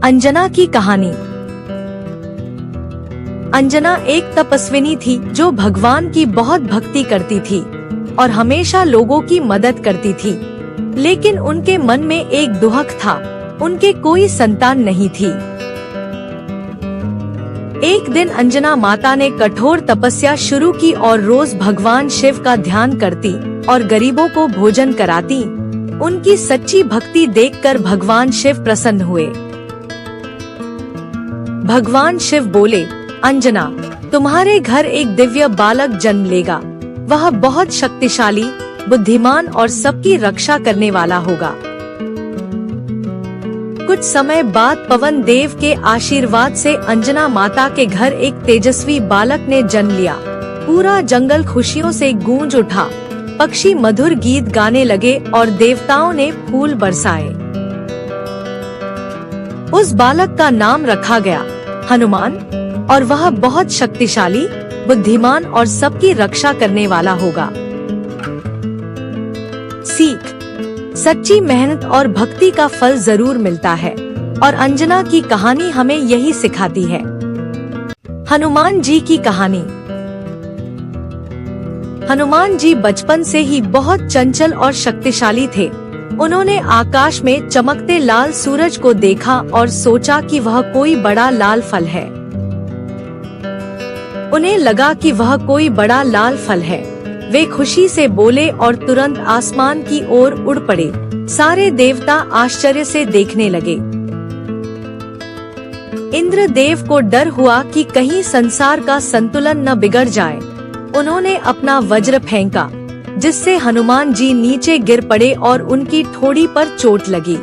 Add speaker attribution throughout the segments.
Speaker 1: अंजना की कहानी। अंजना एक तपस्विनी थी जो भगवान की बहुत भक्ति करती थी और हमेशा लोगों की मदद करती थी। लेकिन उनके मन में एक दुहक था, उनके कोई संतान नहीं थी। एक दिन अंजना माता ने कठोर तपस्या शुरू की और रोज भगवान शिव का ध्यान करती और गरीबों को भोजन कराती। उनकी सच्ची भक्ति देखकर भगवान शिव प्रसन्न हुए। भगवान शिव बोले, अंजना, तुम्हारे घर एक दिव्य बालक जन्म लेगा। वह बहुत शक्तिशाली, बुद्धिमान और सबकी रक्षा करने वाला होगा। कुछ समय बाद पवन देव के आशीर्वाद से अंजना माता के घर एक तेजस्वी बालक ने जन्म लिया। पूरा जंगल खुशियों से गूंज उठा, पक्षी मधुर गीत गाने लगे और देवताओं ने फूल बरसाए। उस बालक का नाम रखा गया हनुमान और वह बहुत शक्तिशाली, बुद्धिमान और सबकी रक्षा करने वाला होगा। सीख: सच्ची मेहनत और भक्ति का फल जरूर मिलता है और अंजना की कहानी हमें यही सिखाती है। हनुमान जी की कहानी। हनुमान जी बचपन से ही बहुत चंचल और शक्तिशाली थे। उन्होंने आकाश में चमकते लाल सूरज को देखा और सोचा कि वह कोई बड़ा लाल फल है। उन्हें लगा कि वह कोई बड़ा लाल फल है। वे खुशी से बोले और तुरंत आसमान की ओर उड़ पड़े। सारे देवता आश्चर्य से देखने लगे। इंद्रदेव को डर हुआ कि कहीं संसार का संतुलन न बिगड़ जाए। उन्होंने अपना वज्र फेंका, जिससे हनुमान जी नीचे गिर पड़े और उनकी ठोड़ी पर चोट लगी।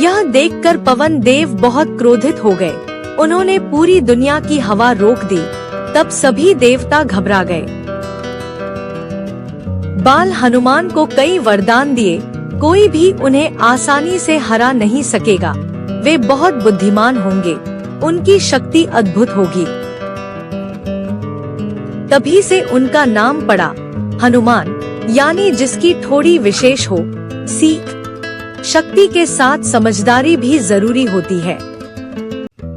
Speaker 1: यह देखकर पवन देव बहुत क्रोधित हो गए। उन्होंने पूरी दुनिया की हवा रोक दी। तब सभी देवता घबरा गए। बाल हनुमान को कई वरदान दिए, कोई भी उन्हें आसानी से हरा नहीं सकेगा। वे बहुत बुद्धिमान होंगे, उनकी शक्ति अद्भुत होगी। तभी से उनका नाम पड़ा हनुमान, यानी जिसकी ठोड़ी विशेष हो। सीख: शक्ति के साथ समझदारी भी जरूरी होती है।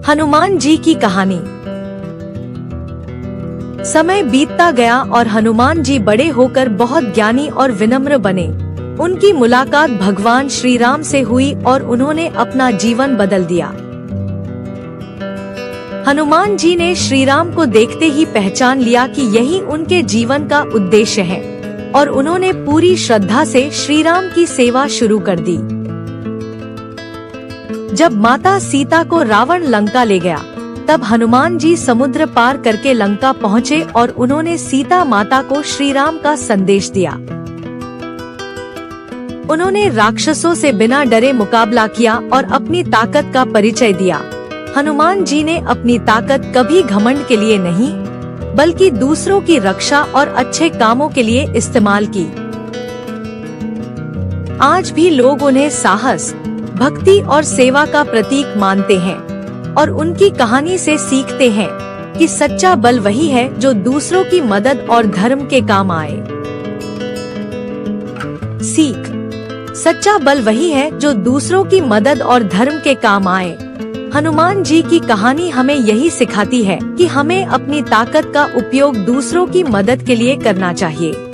Speaker 1: हनुमान जी की कहानी। समय बीतता गया और हनुमान जी बड़े होकर बहुत ज्ञानी और विनम्र बने। उनकी मुलाकात भगवान श्री राम से हुई और उन्होंने अपना जीवन बदल दिया। हनुमान जी ने श्री राम को देखते ही पहचान लिया कि यही उनके जीवन का उद्देश्य है और उन्होंने पूरी श्रद्धा से श्री राम की सेवा शुरू कर दी। जब माता सीता को रावण लंका ले गया, तब हनुमान जी समुद्र पार करके लंका पहुँचे और उन्होंने सीता माता को श्री राम का संदेश दिया। उन्होंने राक्षसों से बिना डरे मुकाबला किया और अपनी ताकत का परिचय दिया। हनुमान जी ने अपनी ताकत कभी घमंड के लिए नहीं, बल्कि दूसरों की रक्षा और अच्छे कामों के लिए इस्तेमाल की। आज भी लोग उन्हें साहस, भक्ति और सेवा का प्रतीक मानते हैं और उनकी कहानी से सीखते हैं कि सच्चा बल वही है जो दूसरों की मदद और धर्म के काम आए। सीख: सच्चा बल वही है जो दूसरों की मदद और धर्म के काम आए। हनुमान जी की कहानी हमें यही सिखाती है कि हमें अपनी ताकत का उपयोग दूसरों की मदद के लिए करना चाहिए।